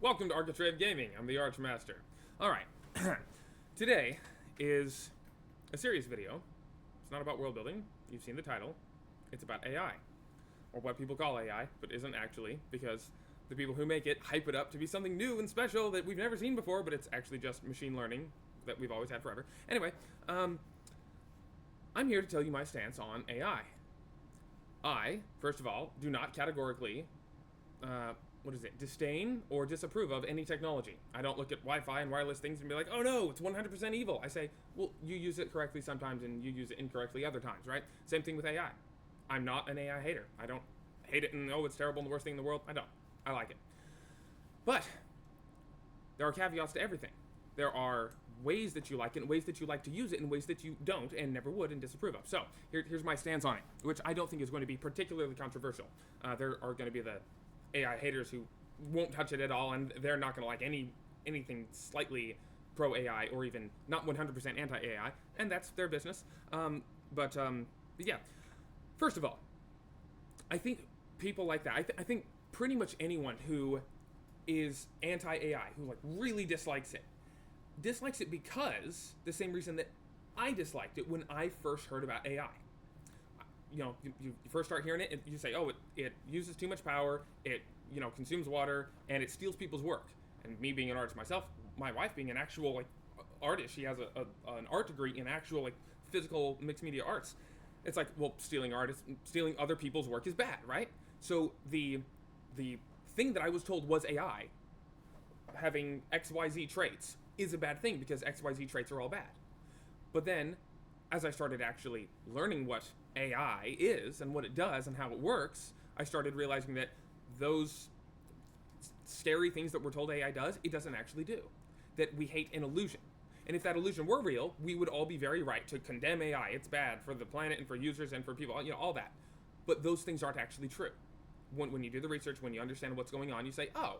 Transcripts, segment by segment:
Welcome to Architrave Gaming. I'm the Archmaster. Alright, today is a serious video. It's not about world building. You've seen the title. It's about AI. Or what people call AI, but isn't actually, because the people who make it hype it up to be something new and special that we've never seen before, but it's actually just machine learning that we've always had forever. Anyway, I'm here to tell you my stance on AI. I, first of all, do not categorically disdain or disapprove of any technology. I don't look at Wi-Fi and wireless things and be like, oh no, it's 100% evil. I say, well, you use it correctly sometimes and you use it incorrectly other times, right? Same thing with AI. I'm not an AI hater. I don't hate it and, oh, it's terrible and the worst thing in the world. I don't. I like it. But there are caveats to everything. There are ways that you like it and ways that you like to use it and ways that you don't and never would and disapprove of. So here's my stance on it, which I don't think is going to be particularly controversial. There are going to be the AI haters who won't touch it at all, and they're not going to like anything slightly pro-AI or even not 100% anti-AI, and that's their business. But yeah, first of all, I think people like that, I think pretty much anyone who is anti-AI, who like really dislikes it because the same reason that I disliked it when I first heard about AI. You know, you first start hearing it, and you say, oh, it uses too much power, it, consumes water, and it steals people's work. And me being an artist myself, my wife being an actual, artist, she has an art degree in actual, physical mixed media arts. It's like, well, stealing other people's work is bad, right? So the thing that I was told was AI, having XYZ traits, is a bad thing because XYZ traits are all bad. But then, as I started actually learning what AI is and what it does and how it works, I started realizing that those scary things that we're told AI does, it doesn't actually do. That we hate an illusion. And if that illusion were real, we would all be very right to condemn AI. It's bad for the planet and for users and for people, all that. But those things aren't actually true. When you do the research, when you understand what's going on, you say, oh,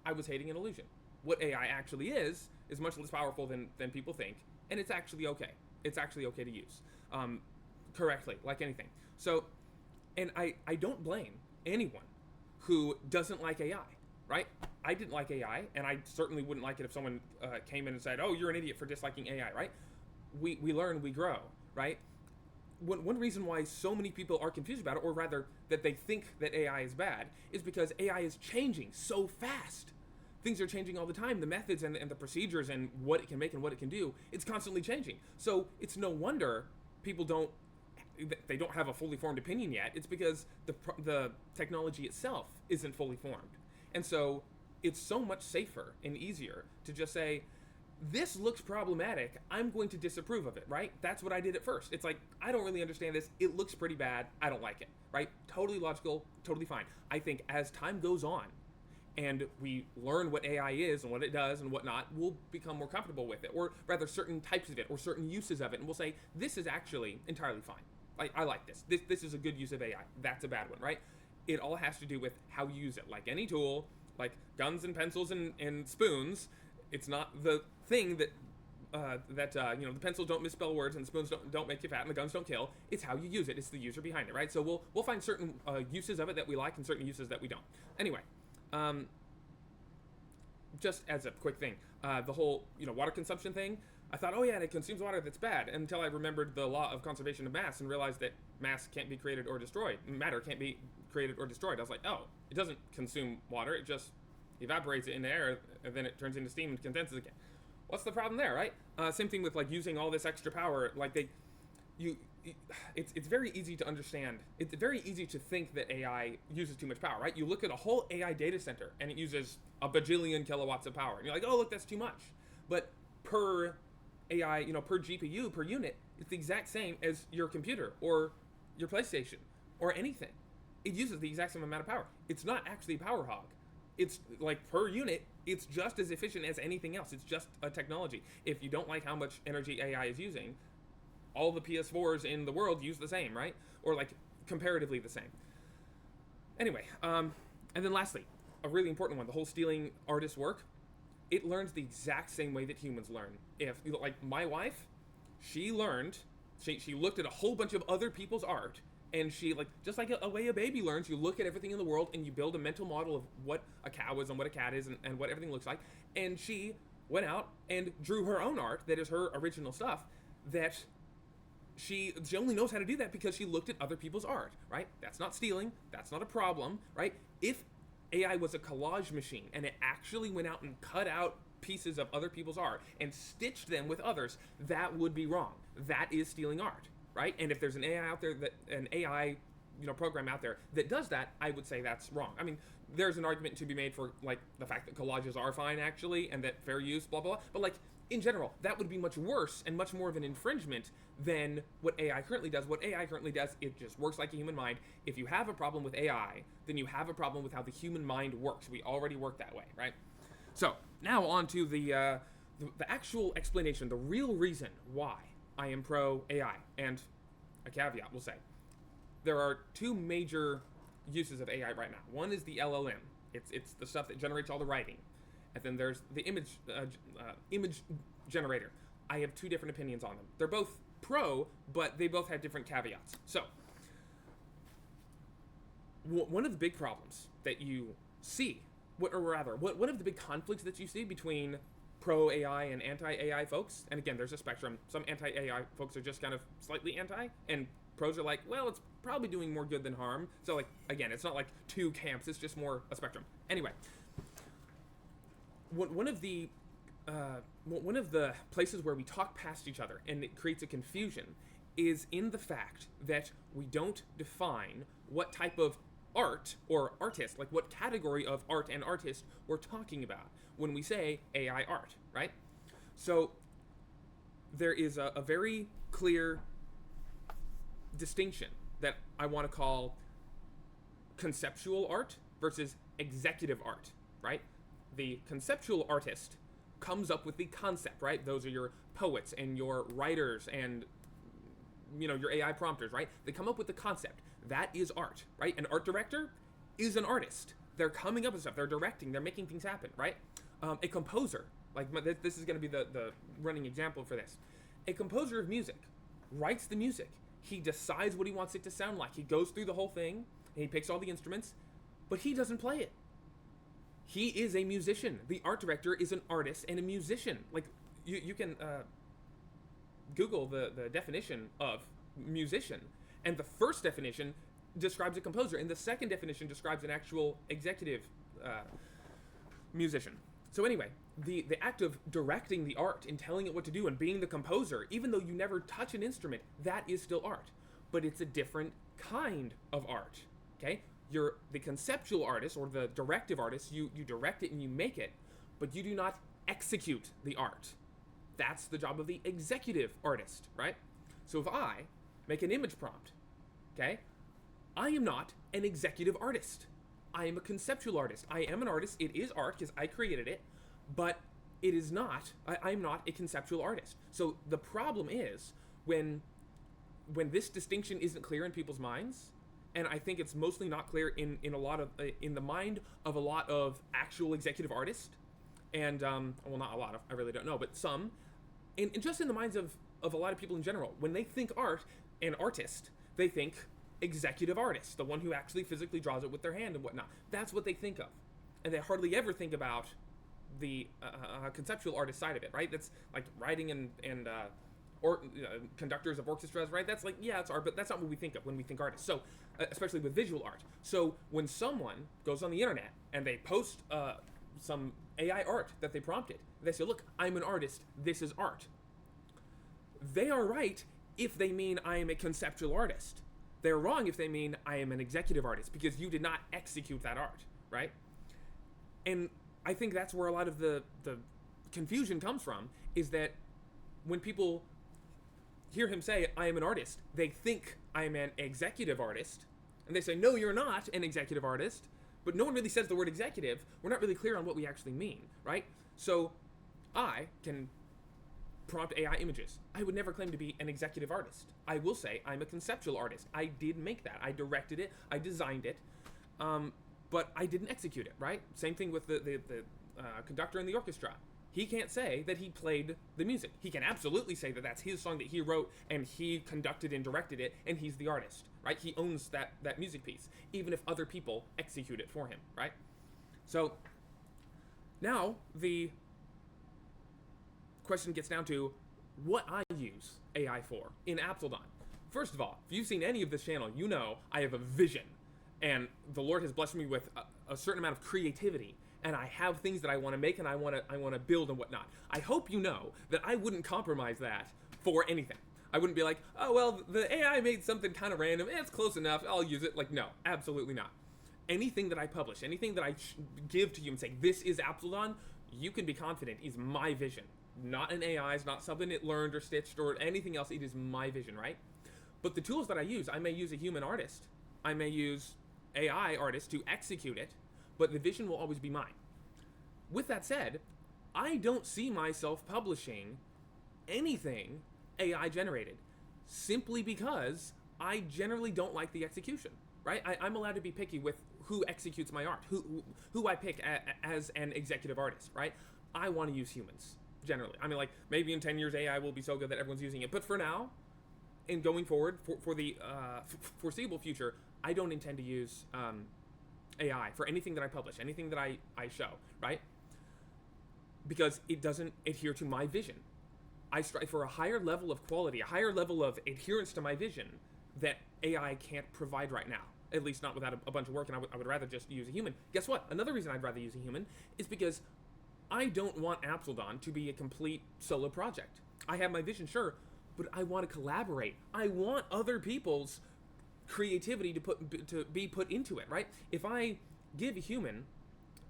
I was hating an illusion. What AI actually is much less powerful than people think, and it's actually okay. It's actually okay to use correctly, like anything. So, and I don't blame anyone who doesn't like AI, right? I didn't like AI, and I certainly wouldn't like it if someone came in and said, oh, you're an idiot for disliking AI, right? We learn, we grow, right? One reason why so many people are confused about it, or rather that they think that AI is bad, is because AI is changing so fast. Things are changing all the time. The methods and the procedures and what it can make and what it can do, it's constantly changing. So it's no wonder people don't have a fully formed opinion yet. It's because the technology itself isn't fully formed. And so it's so much safer and easier to just say, this looks problematic, I'm going to disapprove of it, right? That's what I did at first. It's like, I don't really understand this. It looks pretty bad. I don't like it, right? Totally logical, totally fine. I think as time goes on, and we learn what AI is and what it does and whatnot, we'll become more comfortable with it, or rather certain types of it or certain uses of it, and we'll say, this is actually entirely fine. I like this. This is a good use of AI. That's a bad one, right? It all has to do with how you use it. Like any tool, like guns and pencils and spoons, it's not the thing that the pencils don't misspell words and the spoons don't make you fat and the guns don't kill. It's how you use it. It's the user behind it, right? So we'll find certain uses of it that we like and certain uses that we don't. Anyway, just as a quick thing, the whole, water consumption thing, I thought, oh yeah, it consumes water, that's bad, until I remembered the law of conservation of mass and realized that mass can't be created or destroyed. Matter can't be created or destroyed. I was like, oh, it doesn't consume water, it just evaporates it in the air, and then it turns into steam and condenses again. What's the problem there, right? Same thing with, using all this extra power, it's very easy to understand. It's very easy to think that AI uses too much power, right? You look at a whole AI data center and it uses a bajillion kilowatts of power. And you're like, oh, look, that's too much. But per AI, per GPU, per unit, it's the exact same as your computer or your PlayStation or anything. It uses the exact same amount of power. It's not actually a power hog. It's like per unit, it's just as efficient as anything else. It's just a technology. If you don't like how much energy AI is using, all the PS4s in the world use the same, right? Or comparatively the same. Anyway, and then lastly, a really important one, the whole stealing artist's work, it learns the exact same way that humans learn. If, my wife, she learned, she looked at a whole bunch of other people's art And she, like, just like a way a baby learns, you look at everything in the world and you build a mental model of what a cow is and what a cat is and what everything looks like. And she went out and drew her own art that is her original stuff, that she only knows how to do that because she looked at other people's art, right? That's not stealing. That's not a problem, right? If AI was a collage machine and it actually went out and cut out pieces of other people's art and stitched them with others, that would be wrong. That is stealing art, right? And if there's an AI out there program out there that does that, I would say that's wrong. I mean, there's an argument to be made for, like, the fact that collages are fine, actually, and that fair use, blah, blah, blah. But, like, in general, that would be much worse and much more of an infringement than what AI currently does. What AI currently does, it just works like a human mind. If you have a problem with AI, then you have a problem with how the human mind works. We already work that way, right? So, now on to the actual explanation, the real reason why I am pro AI. And a caveat, we'll say. There are two major uses of AI right now. One is the LLM. It's the stuff that generates all the writing. And then there's the image generator. I have two different opinions on them. They're both pro, but they both have different caveats. So, one of the big problems that you see, one of the big conflicts that you see between pro-AI and anti-AI folks, and again, there's a spectrum. Some anti-AI folks are just kind of slightly anti, and pros are like, well, it's probably doing more good than harm. So, like, again, it's not like two camps, it's just more a spectrum. Anyway, one of the places where we talk past each other and it creates a confusion is in the fact that we don't define what type of art or artist, like what category of art and artist we're talking about when we say AI art, right? So there is a very clear distinction that I want to call conceptual art versus executive art, right? The conceptual artist comes up with the concept, right? Those are your poets and your writers and, your AI prompters, right? They come up with the concept. That is art, right? An art director is an artist. They're coming up with stuff. They're directing. They're making things happen, right? A composer, like this is going to be the running example for this. A composer of music writes the music. He decides what he wants it to sound like. He goes through the whole thing, and he picks all the instruments, but he doesn't play it. He is a musician. The art director is an artist and a musician. Like, you can Google the definition of musician, and the first definition describes a composer, and the second definition describes an actual executive musician. So anyway, the act of directing the art and telling it what to do and being the composer, even though you never touch an instrument, that is still art. But it's a different kind of art, okay? You're the conceptual artist or the directive artist, you direct it and you make it, but you do not execute the art. That's the job of the executive artist, right? So if I make an image prompt, okay, I am not an executive artist. I am a conceptual artist. I am an artist. It is art because I created it, but it is not, I'm not a conceptual artist. So the problem is when this distinction isn't clear in people's minds, and I think it's mostly not clear in the mind of a lot of actual executive artists, and well, not a lot of, I really don't know, but some, and just in the minds of a lot of people in general, when they think art and artist, they think executive artist, the one who actually physically draws it with their hand and whatnot. That's what they think of, and they hardly ever think about the conceptual artist side of it, right? That's like writing and conductors of orchestras, right? That's like, yeah, it's art, but that's not what we think of when we think artist. So, especially with visual art. So when someone goes on the internet and they post some AI art that they prompted, they say, look, I'm an artist, this is art. They are right if they mean I am a conceptual artist. They're wrong if they mean I am an executive artist, because you did not execute that art, right? And I think that's where a lot of the confusion comes from, is that when people hear him say, I am an artist, they think I am an executive artist, and they say, no, you're not an executive artist, but no one really says the word executive. We're not really clear on what we actually mean, right? So I can prompt AI images. I would never claim to be an executive artist. I will say I'm a conceptual artist. I did make that. I directed it. I designed it. But I didn't execute it, right? Same thing with the conductor in the orchestra. He can't say that he played the music. He can absolutely say that that's his song that he wrote and he conducted and directed it, and he's the artist, right? He owns that music piece, even if other people execute it for him, right? So now the question gets down to what I use AI for in Abseldon. First of all, if you've seen any of this channel, you know I have a vision, and the Lord has blessed me with a certain amount of creativity, and I have things that I want to make and I want to build and whatnot. I hope you know that I wouldn't compromise that for anything. I wouldn't be like, oh, well, the AI made something kind of random. It's close enough. I'll use it. Like, no, absolutely not. Anything that I publish, anything that I give to you and say, this is Abseldon, you can be confident is my vision. Not an AI's, not something it learned or stitched or anything else. It is my vision, right? But the tools that I use, I may use a human artist. I may use AI artists to execute it, but the vision will always be mine. With that said, I don't see myself publishing anything AI generated, simply because I generally don't like the execution, right? I'm allowed to be picky with who executes my art, who I pick as an executive artist, right? I want to use humans, generally. I mean, like, maybe in 10 years AI will be so good that everyone's using it, but for now, and going forward, for the foreseeable future, I don't intend to use AI for anything that I publish, anything that I show, right? Because it doesn't adhere to my vision. I strive for a higher level of quality, a higher level of adherence to my vision that AI can't provide right now. At least not without a bunch of work, and I would rather just use a human. Guess what? Another reason I'd rather use a human is because I don't want Abseldon to be a complete solo project. I have my vision, sure, but I want to collaborate. I want other people's creativity to be put into it, right? If I give a human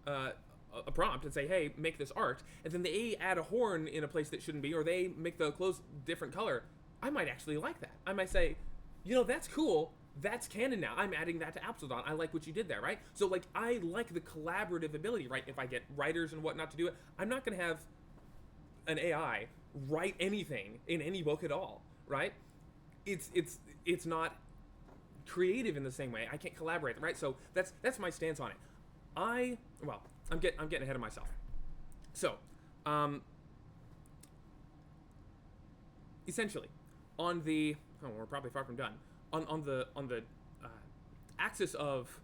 a prompt and say, hey, make this art, and then they add a horn in a place that shouldn't be, or they make the clothes different color, I might actually like that. I might say, you know, that's cool. That's canon now. I'm adding that to Abseldon. I like what you did there, right? So, like, I like the collaborative ability, right? If I get writers and whatnot to do it, I'm not going to have an AI write anything in any book at all, right? It's not creative in the same way. I can't collaborate, right? So that's my stance on it. I'm getting ahead of myself. So, essentially, on the we're probably far from done. On the axis of,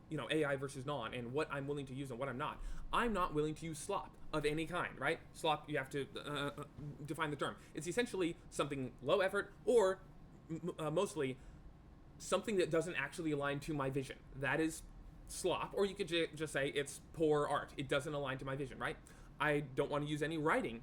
you know, AI versus non, and what I'm willing to use and what I'm not. I'm not willing to use slop of any kind, right? Slop, you have to define the term. It's essentially something low effort, or mostly something that doesn't actually align to my vision. That is slop, or you could just say it's poor art. It doesn't align to my vision, right? I don't want to use any writing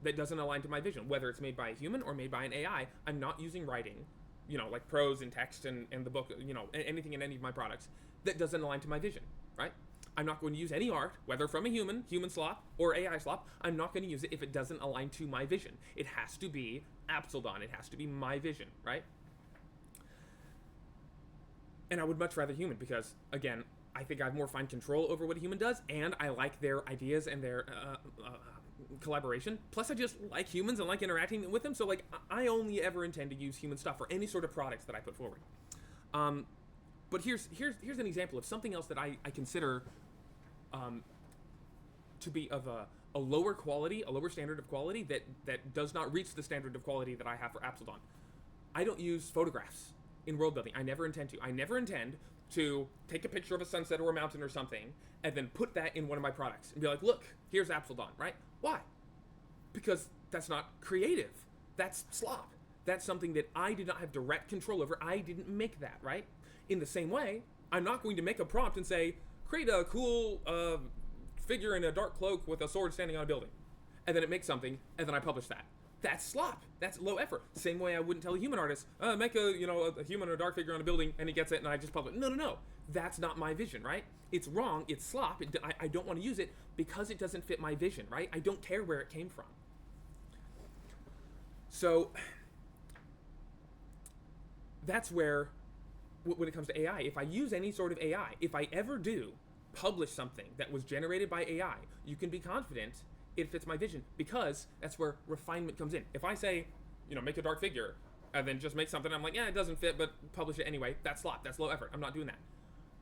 that doesn't align to my vision, whether it's made by a human or made by an AI. I'm not using writing, you know, like prose and text and the book, you know, anything in any of my products that doesn't align to my vision, right? I'm not going to use any art, whether from a human slop, or AI slop. I'm not going to use it if it doesn't align to my vision. It has to be Abseldon. It has to be my vision, right? And I would much rather human because, again, I think I have more fine control over what a human does, and I like their ideas and their collaboration. Plus, I just like humans and like interacting with them, so, like, I only ever intend to use human stuff for any sort of products that I put forward. But here's an example of something else that I consider to be of a lower quality, a lower standard of quality that does not reach the standard of quality that I have for Abseldon. I don't use photographs in world building. I never intend to. I never intend to take a picture of a sunset or a mountain or something and then put that in one of my products and be like, look, here's Abseldon, right? Why? Because that's not creative. That's slop. That's something that I did not have direct control over. I didn't make that, right? In the same way, I'm not going to make a prompt and say, create a cool figure in a dark cloak with a sword standing on a building. And then it makes something, and then I publish that. That's slop. That's low effort. Same way I wouldn't tell a human artist, make a human or a dark figure on a building, and he gets it, and I just publish it. No. That's not my vision, right? It's wrong. It's slop. I don't want to use it because it doesn't fit my vision, right? I don't care where it came from. So that's where, when it comes to AI, if I use any sort of AI, if I ever do publish something that was generated by AI, you can be confident it fits my vision, because that's where refinement comes in. If I say, make a dark figure, and then just make something, I'm like, yeah, it doesn't fit, but publish it anyway, that's slop, that's low effort, I'm not doing that.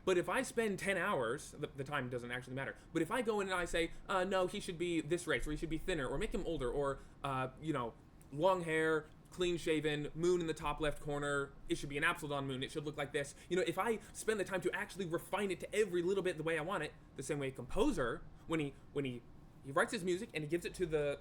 But if I spend 10 hours, the time doesn't actually matter. But if I go in and I say, no, he should be this race, or he should be thinner, or make him older, or, long hair, clean shaven, moon in the top left corner, it should be an Abseldon moon, it should look like this. If I spend the time to actually refine it to every little bit the way I want it, the same way a composer, when he writes his music and he gives it to the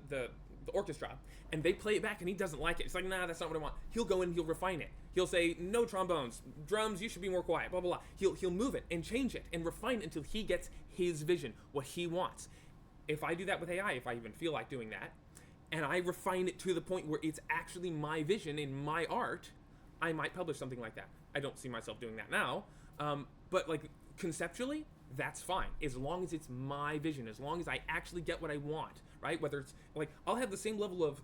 orchestra, and they play it back and he doesn't like it. It's like, nah, that's not what I want. He'll go in and he'll refine it. He'll say, no trombones, drums, you should be more quiet, blah, blah, blah. He'll move it and change it and refine it until he gets his vision, what he wants. If I do that with AI, if I even feel like doing that, and I refine it to the point where it's actually my vision in my art, I might publish something like that. I don't see myself doing that now, but like conceptually, that's fine, as long as it's my vision, as long as I actually get what I want, right? Whether it's like, I'll have the same level of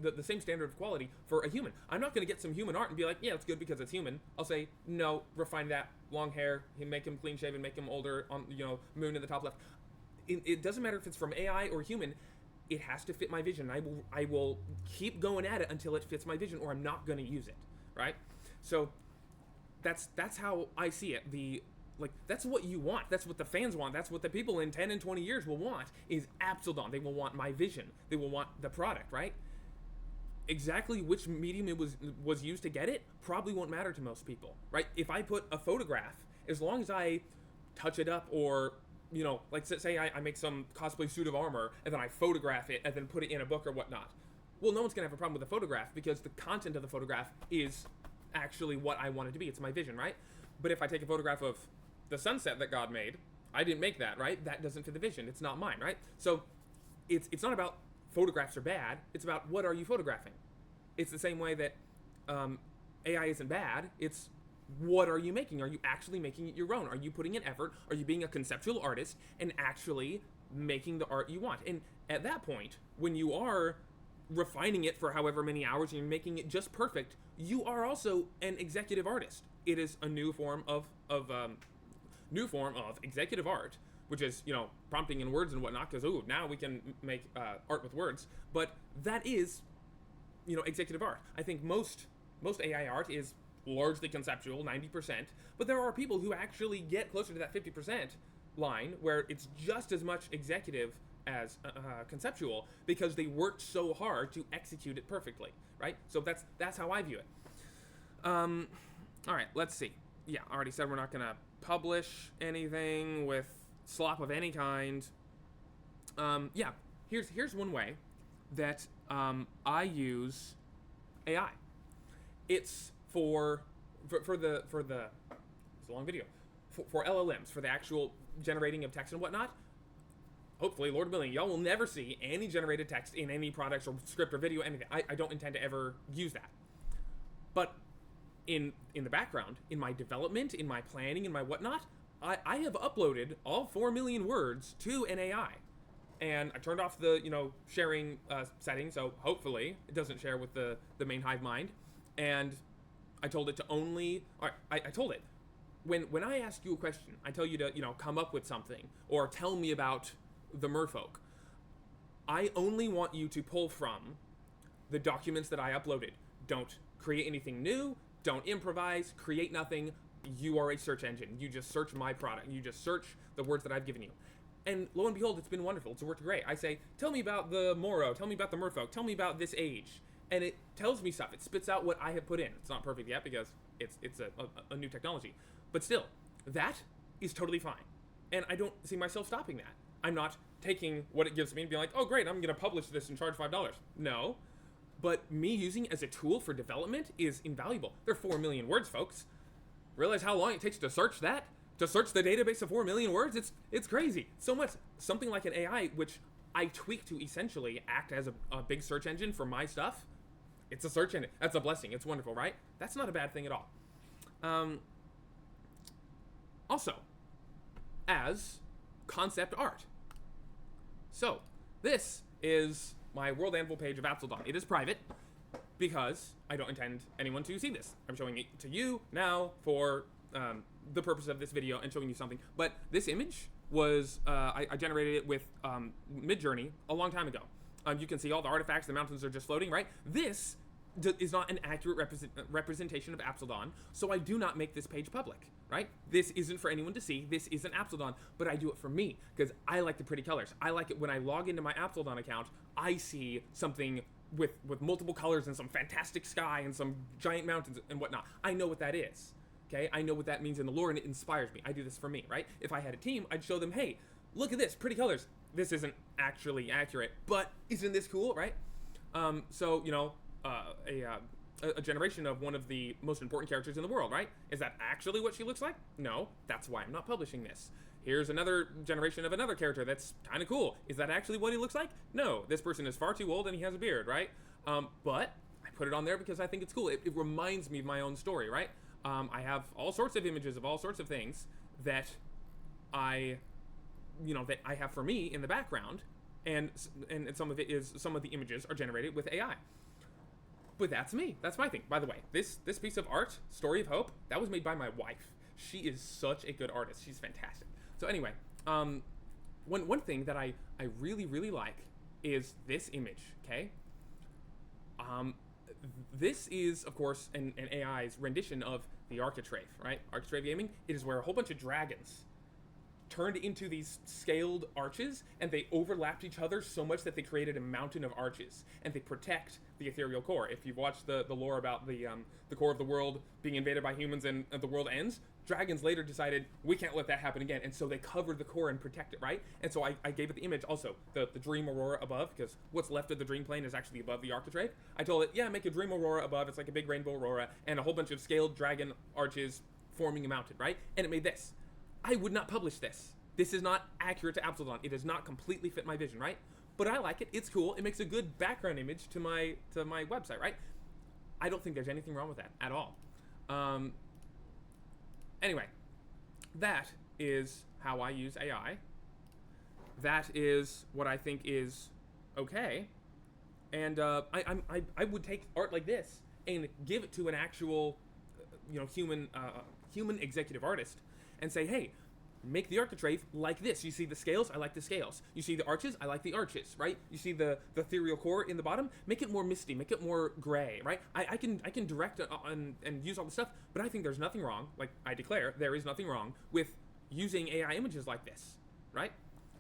the same standard of quality for a human. I'm not going to get some human art and be like, yeah, it's good because it's human. I'll say, no, refine that, long hair, make him clean shaven, make him older, on moon in the top left. It doesn't matter if it's from AI or human. It has to fit my vision. I will keep going at it until it fits my vision, or I'm not going to use it, right? So that's how I see it. That's what you want. That's what the fans want. That's what the people in 10 and 20 years will want, is Abseldon. They will want my vision. They will want the product, right? Exactly which medium it was used to get it probably won't matter to most people, right? If I put a photograph, as long as I touch it up, or like say I make some cosplay suit of armor and then I photograph it and then put it in a book or whatnot. Well, no one's gonna have a problem with the photograph because the content of the photograph is actually what I want it to be. It's my vision, right? But if I take a photograph of the sunset that God made, I didn't make that, right? That doesn't fit the vision. It's not mine, right? So it's not about photographs are bad. It's about what are you photographing. It's the same way that AI isn't bad. It's what are you making? Are you actually making it your own? Are you putting in effort? Are you being a conceptual artist and actually making the art you want? And at that point, when you are refining it for however many hours and you're making it just perfect, you are also an executive artist. It is a new form of executive art, which is prompting in words and whatnot. Because now we can make art with words. But that is executive art. I think most AI art is largely conceptual, 90%, but there are people who actually get closer to that 50% line where it's just as much executive as conceptual, because they worked so hard to execute it perfectly, right? So that's how I view it. All right, let's see. Yeah, I already said we're not gonna publish anything with slop of any kind. Yeah, here's one way that I use AI. It's for the it's a long video, for LLMs, for the actual generating of text and whatnot. Hopefully, Lord willing, y'all will never see any generated text in any products or script or video, anything. I don't intend to ever use that. But in the background, in my development, in my planning, in my whatnot, I have uploaded all 4 million words to an AI. And I turned off the, sharing setting, so hopefully it doesn't share with the main hive mind. And I told it to only, I told it, when I ask you a question, I tell you to, come up with something, or tell me about the merfolk. I only want you to pull from the documents that I uploaded. Don't create anything new, don't improvise, create nothing. You are a search engine. You just search my product. You just search the words that I've given you. And lo and behold, it's been wonderful. It's worked great. I say, tell me about the Moro, tell me about the merfolk, tell me about this age. And it tells me stuff. It spits out what I have put in. It's not perfect yet because it's a new technology. But still, that is totally fine. And I don't see myself stopping that. I'm not taking what it gives me and being like, oh great, I'm going to publish this and charge $5. No. But me using it as a tool for development is invaluable. There are 4 million words, folks. Realize how long it takes to search that? To search the database of 4 million words? It's crazy. So much. Something like an AI, which I tweak to essentially act as a big search engine for my stuff. It's a search engine. That's a blessing. It's wonderful, right? That's not a bad thing at all. Also, as concept art. So, this is my World Anvil page of Abseldon. It is private because I don't intend anyone to see this. I'm showing it to you now for the purpose of this video and showing you something. But this image was, I generated it with Midjourney a long time ago. You can see all the artifacts, the mountains are just floating, right? This is not an accurate representation of Abseldon, so I do not make this page public, right? This isn't for anyone to see. This isn't Abseldon, but I do it for me because I like the pretty colors. I like it when I log into my Abseldon account, I see something with multiple colors and some fantastic sky and some giant mountains and whatnot. I know what that is, okay? I know what that means in the lore, and it inspires me. I do this for me, right? If I had a team, I'd show them, hey, look at this, pretty colors. This isn't actually accurate, but isn't this cool, right? So, you know, a generation of one of the most important characters in the world, right? Is that actually what she looks like? No, that's why I'm not publishing this. Here's another generation of another character that's kind of cool. Is that actually what he looks like? No, this person is far too old and he has a beard, right? But I put it on there because I think it's cool. It reminds me of my own story, right? I have all sorts of images of all sorts of things that that I have for me in the background, and some of the images are generated with AI. But that's me. That's my thing. By the way, this piece of art, Story of Hope, that was made by my wife. She is such a good artist. She's fantastic. So anyway, one thing that I really, really like is this image, okay? This is, of course, an AI's rendition of the Architrave, right? Architrave gaming, it is where a whole bunch of dragons turned into these scaled arches, and they overlapped each other so much that they created a mountain of arches, and they protect the ethereal core. If you've watched the lore about the core of the world being invaded by humans and the world ends, dragons later decided, we can't let that happen again, and so they covered the core and protect it, right? And so I gave it the image, also, the dream aurora above, because what's left of the dream plane is actually above the Architrave. I told it, yeah, make a dream aurora above, it's like a big rainbow aurora, and a whole bunch of scaled dragon arches forming a mountain, right? And it made this. I would not publish this. This is not accurate to Abseldon. It does not completely fit my vision, right? But I like it. It's cool. It makes a good background image to my website, right? I don't think there's anything wrong with that at all. Anyway, that is how I use AI. That is what I think is okay. And I would take art like this and give it to an actual, human executive artist and say, hey, make the Architrave like this. You see the scales? I like the scales. You see the arches? I like the arches, right? You see the ethereal core in the bottom? Make it more misty. Make it more gray, right? I can direct and use all the stuff, but I think there's nothing wrong, like I declare, there is nothing wrong with using AI images like this, right?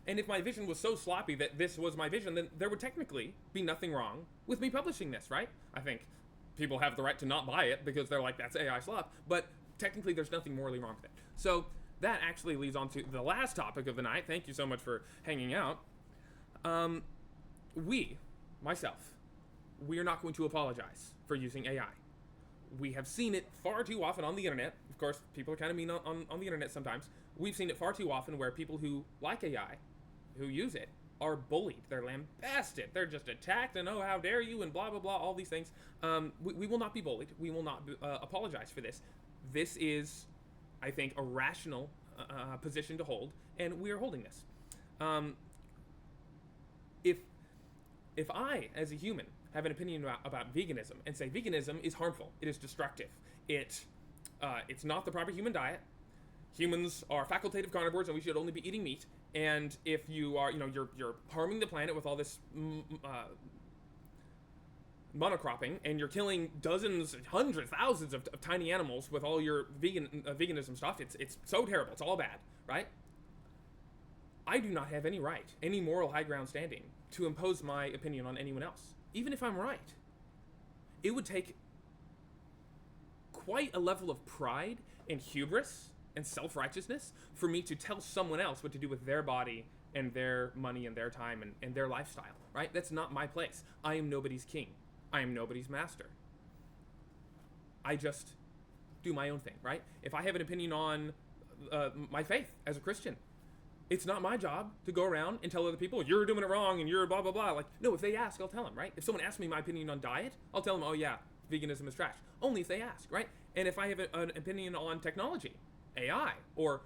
And if my vision was so sloppy that this was my vision, then there would technically be nothing wrong with me publishing this, right? I think people have the right to not buy it because they're like, that's AI slop, but technically there's nothing morally wrong with it. So that actually leads on to the last topic of the night. Thank you so much for hanging out. We are not going to apologize for using AI. We have seen it far too often on the internet. Of course, people are kind of mean on the internet sometimes. We've seen it far too often where people who like AI, who use it, are bullied. They're lambasted. They're just attacked and, oh, how dare you, and blah, blah, blah, all these things. We will not be bullied. We will not apologize for this. This is, I think, a rational position to hold, and we are holding this. If I, as a human, have an opinion about veganism and say veganism is harmful, it is destructive, it's not the proper human diet, humans are facultative carnivores and we should only be eating meat, and if you are, you're harming the planet with all this monocropping, and you're killing dozens, hundreds, thousands of tiny animals with all your veganism stuff, it's so terrible, it's all bad, right? I do not have any right, any moral high ground standing to impose my opinion on anyone else, even if I'm right. It would take quite a level of pride and hubris and self-righteousness for me to tell someone else what to do with their body and their money and their time and their lifestyle, right? That's not my place. I am nobody's king. I am nobody's master. I just do my own thing, right? If I have an opinion on my faith as a Christian, it's not my job to go around and tell other people, you're doing it wrong and you're blah, blah, blah. Like, no, if they ask, I'll tell them, right? If someone asks me my opinion on diet, I'll tell them, oh yeah, veganism is trash. Only if they ask, right? And if I have an opinion on technology, AI, or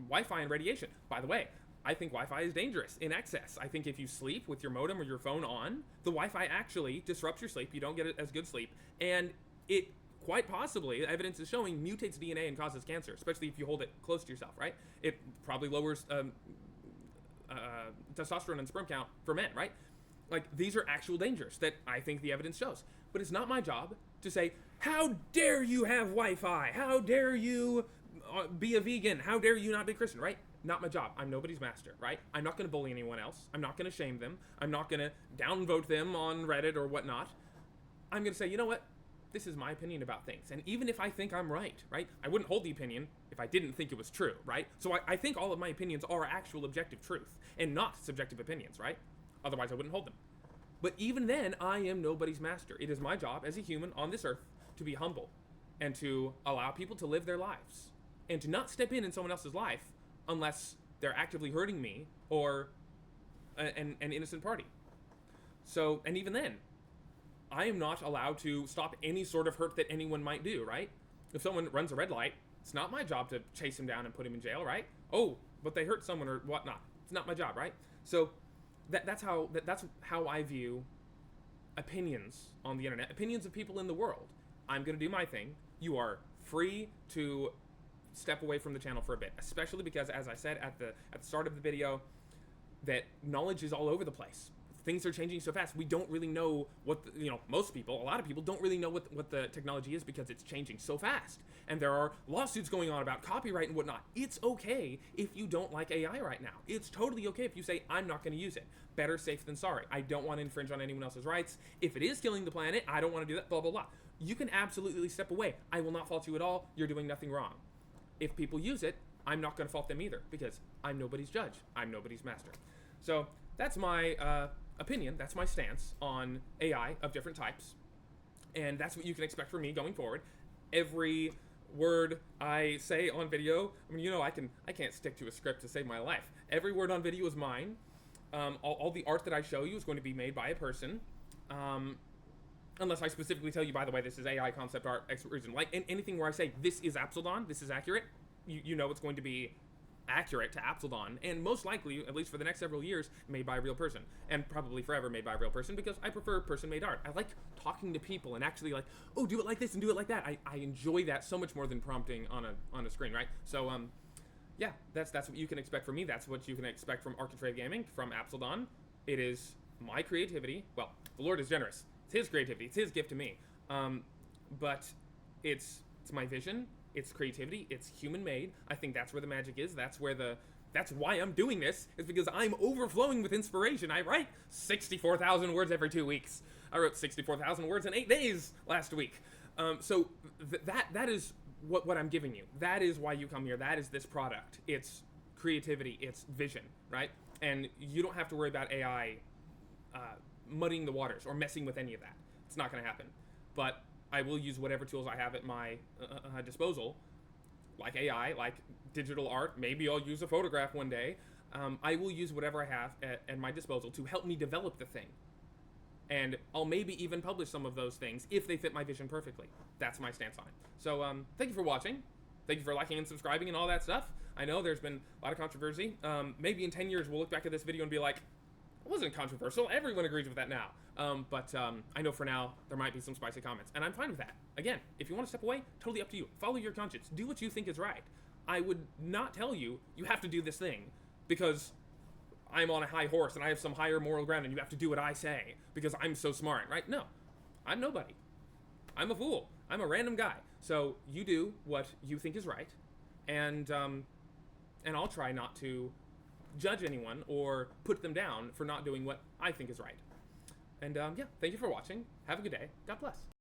Wi-Fi and radiation, by the way, I think Wi-Fi is dangerous in excess. I think if you sleep with your modem or your phone on, the Wi-Fi actually disrupts your sleep. You don't get as good sleep. And it quite possibly, evidence is showing, mutates DNA and causes cancer, especially if you hold it close to yourself, right? It probably lowers testosterone and sperm count for men, right? Like, these are actual dangers that I think the evidence shows. But it's not my job to say, how dare you have Wi-Fi? How dare you be a vegan? How dare you not be Christian, right? Not my job. I'm nobody's master, right? I'm not going to bully anyone else. I'm not going to shame them. I'm not going to downvote them on Reddit or whatnot. I'm going to say, you know what? This is my opinion about things. And even if I think I'm right, I wouldn't hold the opinion if I didn't think it was true, right? So I think all of my opinions are actual objective truth and not subjective opinions, right? Otherwise, I wouldn't hold them. But even then, I am nobody's master. It is my job as a human on this earth to be humble and to allow people to live their lives and to not step in someone else's life unless they're actively hurting me or an innocent party. So, and even then, I am not allowed to stop any sort of hurt that anyone might do, right? If someone runs a red light, it's not my job to chase him down and put him in jail, right? Oh, but they hurt someone or whatnot. It's not my job, right? So that's how I view opinions on the internet, opinions of people in the world. I'm going to do my thing. You are free to step away from the channel for a bit, especially because, as I said at the start of the video, that knowledge is all over the place. Things are changing so fast. We don't really know what, most people, a lot of people don't really know what the technology is because it's changing so fast. And there are lawsuits going on about copyright and whatnot. It's okay if you don't like AI right now. It's totally okay if you say, I'm not going to use it. Better safe than sorry. I don't want to infringe on anyone else's rights. If it is killing the planet, I don't want to do that, blah, blah, blah. You can absolutely step away. I will not fault you at all. You're doing nothing wrong. If people use it, I'm not going to fault them either because I'm nobody's judge. I'm nobody's master. So that's my opinion. That's my stance on AI of different types. And that's what you can expect from me going forward. Every word I say on video, I can't stick to a script to save my life. Every word on video is mine. All the art that I show you is going to be made by a person. Unless I specifically tell you, by the way, this is AI concept art, X reason. Like anything where I say, this is Abseldon, this is accurate, you know it's going to be accurate to Abseldon, and most likely, at least for the next several years, made by a real person, and probably forever made by a real person, because I prefer person-made art. I like talking to people and actually like, oh, do it like this and do it like that. I enjoy that so much more than prompting on a screen, right? So, yeah, that's what you can expect from me. That's what you can expect from Architrave Gaming, from Abseldon. It is my creativity. Well, the Lord is generous. It's His creativity. It's His gift to me. But it's my vision. It's creativity. It's human-made. I think that's where the magic is. That's why I'm doing this, is because I'm overflowing with inspiration. I write 64,000 words every 2 weeks. I wrote 64,000 words in 8 days last week. So that is what I'm giving you. That is why you come here. That is this product. It's creativity. It's vision, right? And you don't have to worry about AI muddying the waters or messing with any of that. It's not going to happen. But I will use whatever tools I have at my disposal, like AI, like digital art. Maybe I'll use a photograph one day. I will use whatever I have at my disposal to help me develop the thing. And I'll maybe even publish some of those things if they fit my vision perfectly. That's my stance on it. So thank you for watching. Thank you for liking and subscribing and all that stuff. I know there's been a lot of controversy. Maybe in 10 years we'll look back at this video and be like, it wasn't controversial. Everyone agrees with that now. But I know for now there might be some spicy comments, and I'm fine with that. Again, if you want to step away, totally up to you. Follow your conscience. Do what you think is right. I would not tell you have to do this thing because I'm on a high horse and I have some higher moral ground and you have to do what I say because I'm so smart, right? No, I'm nobody. I'm a fool. I'm a random guy. So you do what you think is right, and I'll try not to judge anyone or put them down for not doing what I think is right. And yeah, thank you for watching. Have a good day. God bless.